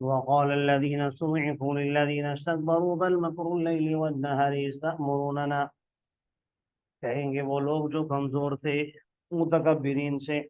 وقال الذين استضعفوا للذين استكبروا بل مكر الليل والنهار إذ تأمروننا، کہیں گے وہ لوگ جو کمزور تھے متکبرین سے،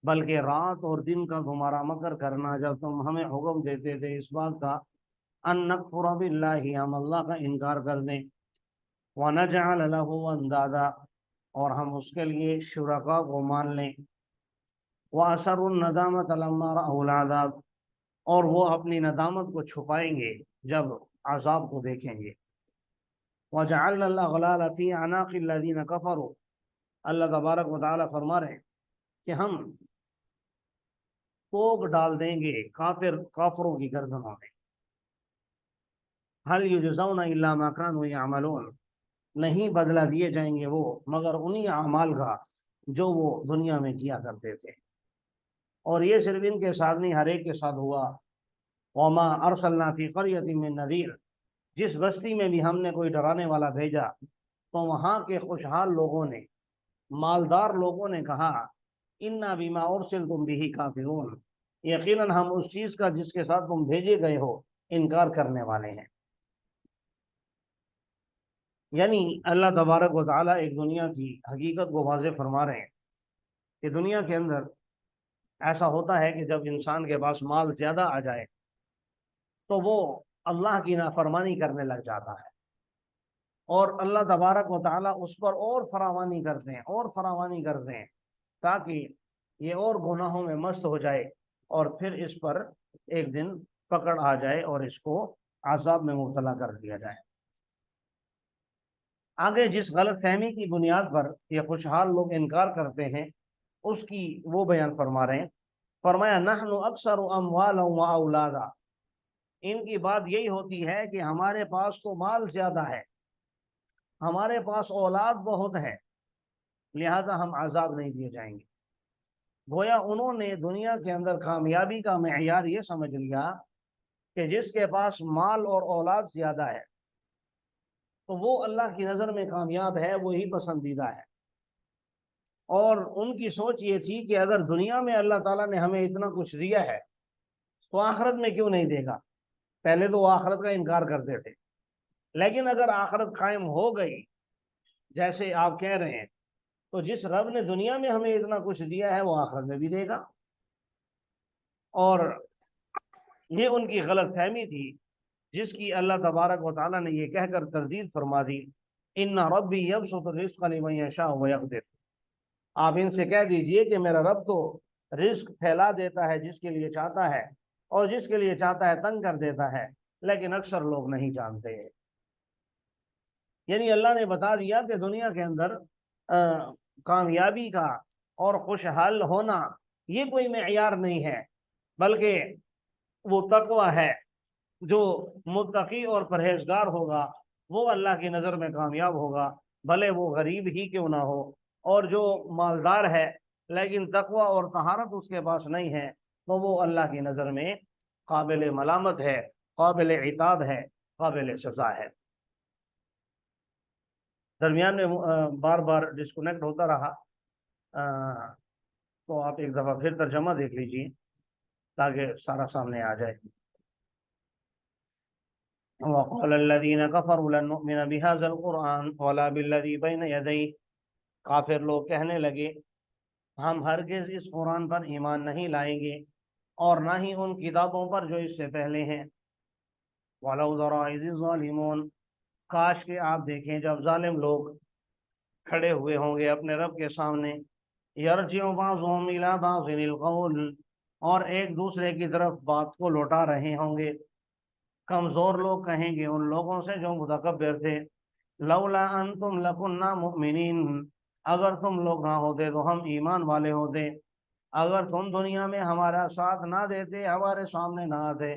بلکہ رات اور دن کا تمہارا مکر کرنا جب تم ہمیں حکم دیتے تھے اس بات کا ان نکفر باللہ، ہم اللہ کا انکار کر دیں، ونجعل له اندادا، اور ہم اس کے لیے شرکا کو مان لیں، واسروا الندامۃ لما رأوا العذاب، اور وہ اپنی ندامت کو چھپائیں گے جب عذاب کو دیکھیں گے، وجعلنا الاغلال فی اعناق الذین کفروا، اللہ تبارک و تعالیٰ فرما رہے ہیں کہ ہم کوک ڈال دیں گے کافروں کی گردنوں میں، هل یجزون الا ما كانوا یعملون، نہیں بدلہ دیے جائیں گے وہ مگر انہی اعمال کا جو وہ دنیا میں کیا کرتے تھے۔ اور یہ صرف ان کے ساتھ نہیں، ہر ایک کے ساتھ ہوا۔ وما ارسلنا فی قریۃ من نذیر، جس بستی میں بھی ہم نے کوئی ڈرانے والا بھیجا تو وہاں کے خوشحال لوگوں نے، مالدار لوگوں نے کہا انا بما ارسلتم بہ کافرون، یقیناً ہم اس چیز کا جس کے ساتھ تم بھیجے گئے ہو انکار کرنے والے ہیں۔ یعنی اللہ تبارک و تعالیٰ ایک دنیا کی حقیقت کو واضح فرما رہے ہیں کہ دنیا کے اندر ایسا ہوتا ہے کہ جب انسان کے پاس مال زیادہ آ جائے تو وہ اللہ کی نافرمانی کرنے لگ جاتا ہے، اور اللہ تبارک و تعالیٰ اس پر اور فراوانی کرتے ہیں اور فراوانی کرتے ہیں تاکہ یہ اور گناہوں میں مست ہو جائے، اور پھر اس پر ایک دن پکڑ آ جائے اور اس کو عذاب میں مبتلا کر دیا جائے۔ آگے جس غلط فہمی کی بنیاد پر یہ خوشحال لوگ انکار کرتے ہیں اس کی وہ بیان فرما رہے ہیں، فرمایا نحن اکثر اموالا و اولادا، ان کی بات یہی ہوتی ہے کہ ہمارے پاس تو مال زیادہ ہے، ہمارے پاس اولاد بہت ہے، لہذا ہم عذاب نہیں دیے جائیں گے۔ گویا انہوں نے دنیا کے اندر کامیابی کا معیار یہ سمجھ لیا کہ جس کے پاس مال اور اولاد زیادہ ہے تو وہ اللہ کی نظر میں کامیاب ہے، وہی پسندیدہ ہے، اور ان کی سوچ یہ تھی کہ اگر دنیا میں اللہ تعالیٰ نے ہمیں اتنا کچھ دیا ہے تو آخرت میں کیوں نہیں دے گا۔ پہلے تو وہ آخرت کا انکار کرتے تھے، لیکن اگر آخرت قائم ہو گئی جیسے آپ کہہ رہے ہیں تو جس رب نے دنیا میں ہمیں اتنا کچھ دیا ہے وہ آخرت میں بھی دے گا۔ اور یہ ان کی غلط فہمی تھی جس کی اللہ تبارک و تعالیٰ نے یہ کہہ کر تردید فرما دی ان ربی یبسط الرزق لمن یشاء ویقدر، آپ ان سے کہہ دیجئے کہ میرا رب تو رزق پھیلا دیتا ہے جس کے لیے چاہتا ہے، اور جس کے لیے چاہتا ہے تنگ کر دیتا ہے، لیکن اکثر لوگ نہیں جانتے۔ یعنی اللہ نے بتا دیا کہ دنیا کے اندر کامیابی کا اور خوشحال ہونا یہ کوئی معیار نہیں ہے، بلکہ وہ تقوی ہے، جو متقی اور پرہیزگار ہوگا وہ اللہ کی نظر میں کامیاب ہوگا، بھلے وہ غریب ہی کیوں نہ ہو، اور جو مالدار ہے لیکن تقوی اور طہارت اس کے پاس نہیں ہے تو وہ اللہ کی نظر میں قابل ملامت ہے، قابل عتاب ہے، قابل سزا ہے۔ درمیان میں بار بار ڈسکنیکٹ ہوتا رہا، تو آپ ایک دفعہ پھر ترجمہ دیکھ لیجیے تاکہ سارا سامنے آ جائے۔ وقال الذين كفروا لن نؤمن بهذا القرآن ولا بالذي بين يديه، کافر لوگ کہنے لگے ہم ہرگز اس قرآن پر ایمان نہیں لائیں گے اور نہ ہی ان کتابوں پر جو اس سے پہلے ہیں۔ وَلَوْ تَرَىٰ إِذِ الظَّالِمُونَ، کاش کہ آپ دیکھیں جب ظالم لوگ کھڑے ہوئے ہوں گے اپنے رب کے سامنے، يَرْجِعُ بَعْضُهُمْ إِلَىٰ بَعْضٍ الْقَوْلَ، اور ایک دوسرے کی طرف بات کو لوٹا رہے ہوں گے۔ کمزور لوگ کہیں گے ان لوگوں سے جو متکبر تھے لولا انتم لکنا مؤمنین، اگر تم لوگ نہ ہوتے تو ہم ایمان والے ہوتے، اگر تم دنیا میں ہمارا ساتھ نہ دیتے، ہمارے سامنے نہ آتے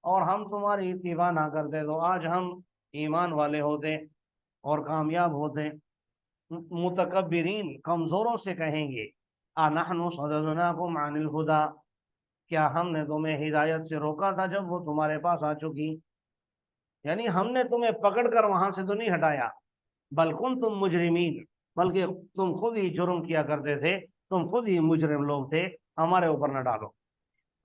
اور ہم تمہاری اتباع نہ کرتے تو آج ہم ایمان والے ہوتے اور کامیاب ہوتے۔ متکبرین کمزوروں سے کہیں گے انحن صددناکم عن الہدی، کیا ہم نے تمہیں ہدایت سے روکا تھا جب وہ تمہارے پاس آ چکی؟ یعنی ہم نے تمہیں پکڑ کر وہاں سے تو نہیں ہٹایا، بل کنتم مجرمین، بلکہ تم خود ہی جرم کیا کرتے تھے، تم خود ہی مجرم لوگ تھے، ہمارے اوپر نہ ڈالو۔